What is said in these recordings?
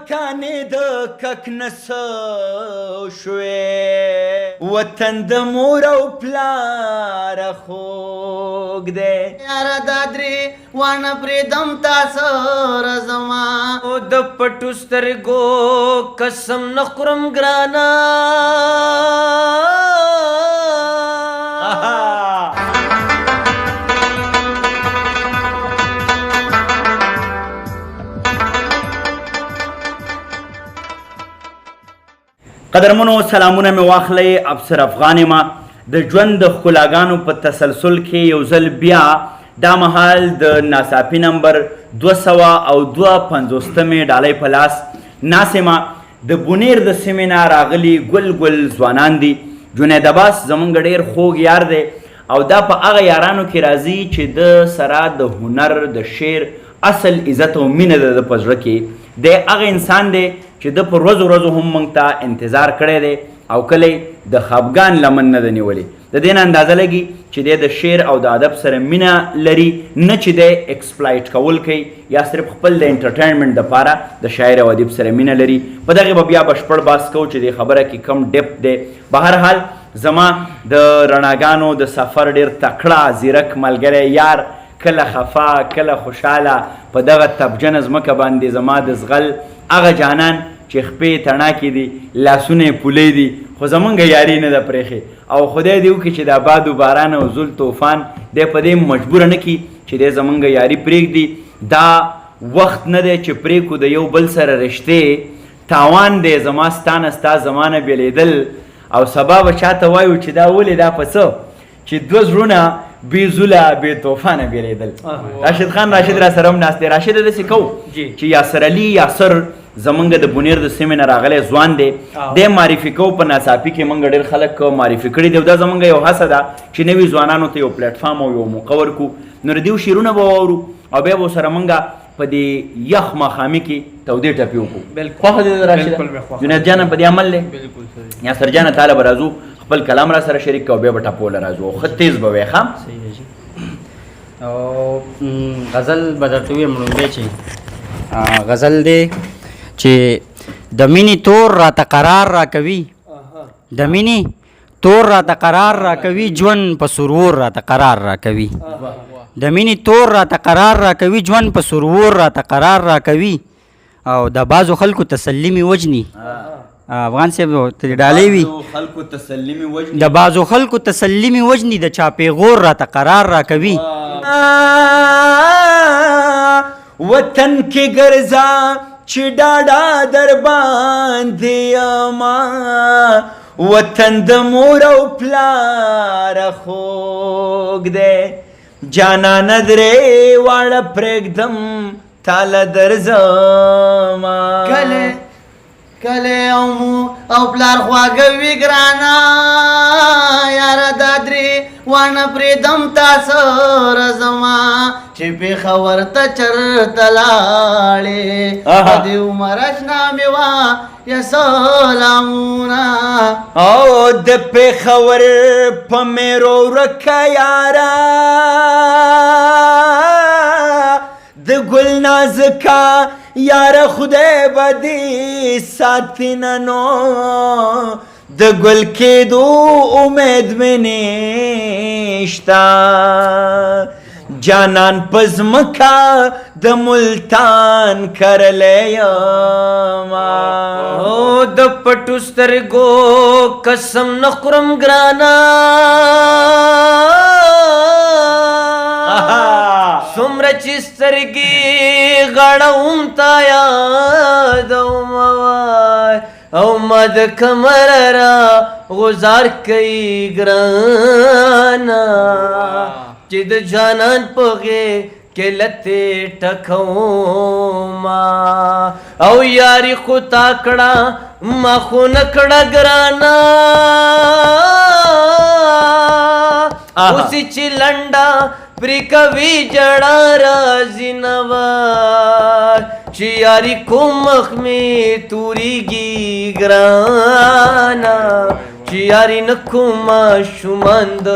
کانې د کک نسه شوې وطن د مور او پلاره خوږ دی یاره دا درې وانه پرېږدم تا سره زما او د پټو سترګو قسم نه خورم ګرانه قدرمنو سلامونه مې واخلئ افسر افغان یم د ژوند د ښکلاګانو په تسلسل کې یو ځل بیا دا مهال د ناڅاپي نمبر 252 ډالۍ په لاس ناست یم د بونیر د سیمې نه راغلي ګل ګل ځوانان دي جنید عباس زموږ ډېر خوږ یار دی او دا په هغه یارانو کې راځي چې د سره د هنر د شعر اصل عزت او مینه ده د په زړه کې دی هغه انسان دی چې د په ورځو ورځو هم موږ ته انتظار کړی دی او کله د خفګان لمن نه ده نیولې د دې نه اندازه لګي چې دی د شعر او د ادب سره مینه لري نه چې دی ایکسپلایټ کول کوي یا صرف خپل د انټرټینمنټ دپاره د شاعر او ادب سره مینه لري په دغې به بیا بشپړ بحث کوو چې دې خبره کې کم ډیپ دی بهرحال زما د رڼاګانو د سفر ډېر تکړه ځیرک ملګری یار کله خفا کله خوشحاله په دغه تبجنه ځمکه باندې زما د زغل هغه جانان چې خپې تڼاکې دي لاسونه یې پولې دي خو زمونږ یاري نه ده پرېښې او خدای دې وکړي چې دا باد و باران او زول طوفان دی په دې مجبوره نه کړي چې دی زمونږ یاري پرېږدي دا وخت نه دی چې پرېږدو د یو بل سره رشتې تاوان دی زما ستا نه ستا زما نه بېلېدل او سبا به چاته وایو چې دا ولې دا په څه چې دوه زړونه بې زوله بې طوفانه بېلېدل راشد خان راشد را سره هم ناست دی راشد داسې کوو چې یاسر علي یاسر زمونږ د بونیر د سیمې نه راغلی ځوان دی دی معرفي کوو په ناڅاپي کې موږ ډېر خلک معرفي کړي دي او دا زمونږ یو هڅه ده چې نوي ځوانانو ته یو پلیټفارم او یو موقع ورکړو نو د دیو شعرونه به واورو او بیا به ورسره موږ په دې یخ ماښامي کې تودې ټپې وکړو خوښه دې ده راشده جنید جانه په دې عمل دی یاسر جانه تاله به راځو خپل کلام را سره شریک کوو بیا به ټپوله راځو ښه تیز به وی ښه او غزل به درته ووایم لومبی چې غزل دی چې د مینې تور راته قرار راکوي د مینې تور راته قرار راکوي ژوند په سرور راته قرار راکوي د مینې تور راته قرار راکوي ژوند په سرور راته قرار راکوي او د بعضو خلکو تسلي مې وجني افغان صاحب ته ډالۍ وي د بعضو خلکو تسلي مې وجني د چا پیغور راته قرار راکوي وطن کې ګرځا چې ډاډا در باندې یما وطن د مور او پلاره خوږ دی جانانه درې واړه پرېږدم تاله درځما کله او پلار خواږه وي ګرانه یاره دا درې وانه پرېږدم تا سره زما چې پېښور ته چرته لاړې په دې عمر اشنا مې وایه سلامونه او د پېښور په میرو ورکه یاره د ګل نازکه یاره خدای به دې ساتي نه نو د ګل کېدو امید مې نشته جانان په ځمکه د ملتان کرلی یما او د پټو سترګو قسم نه خورم ګرانه څومره چې سترګې غړوم تا یادوم او ما د کمر را غزار کوي ګرانه چې د جانان په غېږ کې لتې ټکوما او یاري خو تا کړه ما خو نه کړه ګرانه اوس چې لنډه پرې کوي جړه راځي نوار چې یاري کوم مخ مې تورېږي ګرانه چې چې یاري نکوما شومان د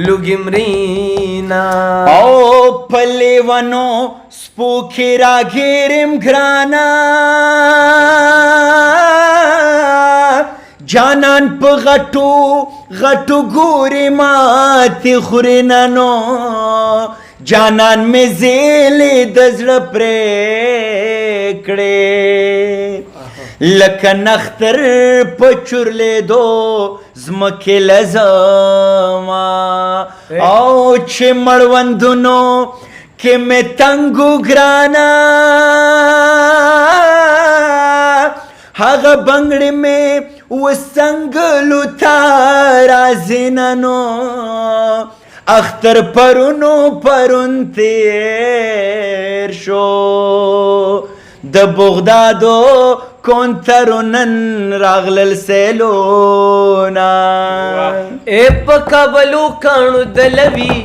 لوګي مرینا او پلیونو سپوکی را گیرم گرانا جانان په غټو غټو ګوري ماتې خوري ننو جانان مې زیلې د زړه پرېکړې لکه نختر په چورلېدو ځمکې لزما او چې مړوندونو کې مې تنګو ګرانا هغه بنګړې مې وسنګلو تا راځي ننو اختر پرونو پرون تیر شو د بغدادو کونترو نن راغلل سیلونا اے په کابلو کاڼو دلوي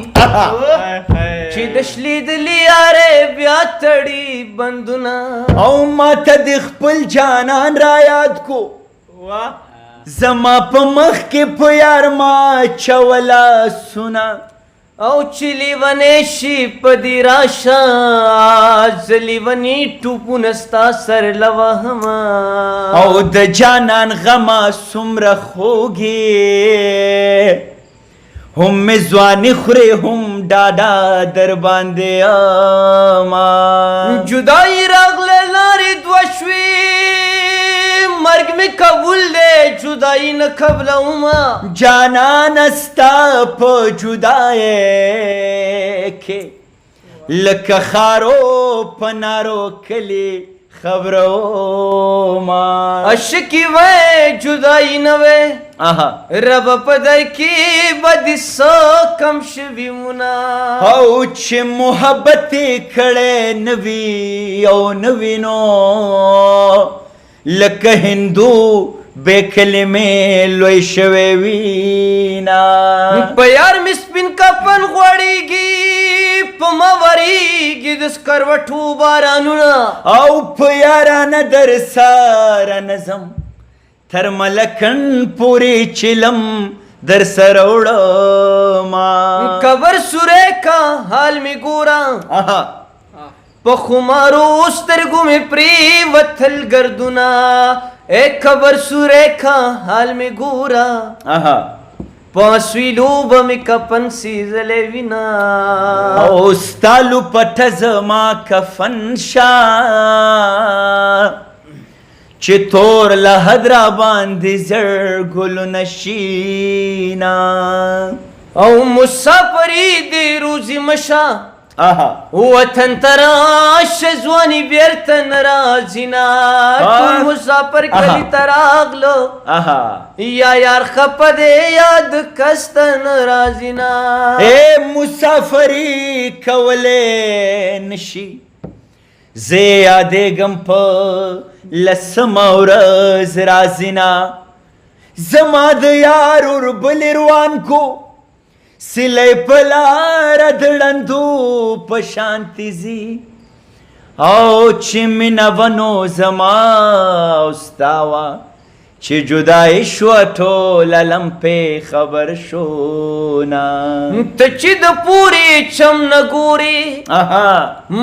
چې د شلیدلي یارې بیا تړي بندونه او ما ته د خپل جانان را یاد کو زما په مخ کې په یار ما چولا سنا او چې لیونې شي په دې راشه زه لیونې ټوپونه ستا سر لوهمه او د جانان غما څومره خوږې هم مې ځواني خورې هم ډاډا در باندې اما جدایي راغله لارې دوه شوې مرګ مې قبول دی جدایي نه قبلومه جانان ستا په جدایۍ کې لکه خارو په نارو کلي خبرومه عشقي وای جدایي نه وای رب په دای کې به دې څه کم شوي مونه او چې محبت یې کړی نه وي او نه وینو لکه هندو بے کلمې لوی شوی وینا په یار مې سپین کفن غوړېږي په ما ورېږي د سکروټو بارانونه او په یارانه در سره نظم تر ملکن پورې چلم در سره وړما قبر سوری کا حال مې ګورم په خمارو سترګو مې پرېوتل ګردونه اے قبر سوری کا حال مې ګوره په سویلو به مې کفن سیزلی وینا او ستا لوپټه زما کفن شا چې تور لحد را باندې زر ګلونه شینا او مسافري دې روزي مشه وطن تراشه ځواني بیرته نه راځي نه ټول مسافر کلي ته راغلو یا یار خفه دی یاد کس ته نه راځي نه اے مسافري کولی نشي زه یادېږم په لسمه ورځ راځي نه زما د یار وربلې روان کو سلی پلار دړندو په شانتی زی او چې مینه ونو زما او ستا وه چې جدای شوه ټوله لمپې خبر شو نه ته چې د پورې چم نه ګورې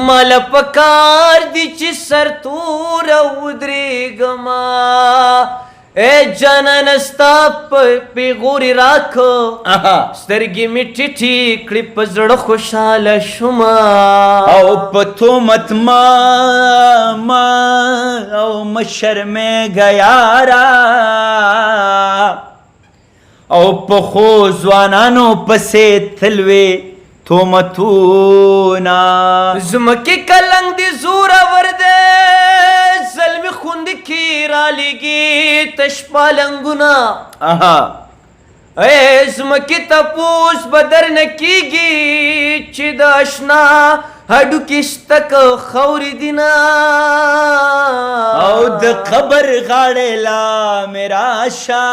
ماله پکار دي چې سر توره ودرېږمه اے جانان ستا پیغوري راکو سترګې مې ټیټې کړې په زړه خوشحاله شومه او په تهمت ما او مشرمېږه یاره او په ښو ځوانانو پسې تلوې تهمتونه ځمکې کلنګ دې زورور دی زلمي خوند کې رالیږي تش پالنګونه اے ځمکې تپوس به درنه کېږي چې د اشنا هډوکې شته که خاورې دي نه او د قبر غاړې لا مې راشه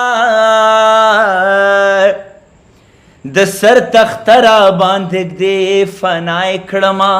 د سر تخته را باندې ږدې فنا یې کړمه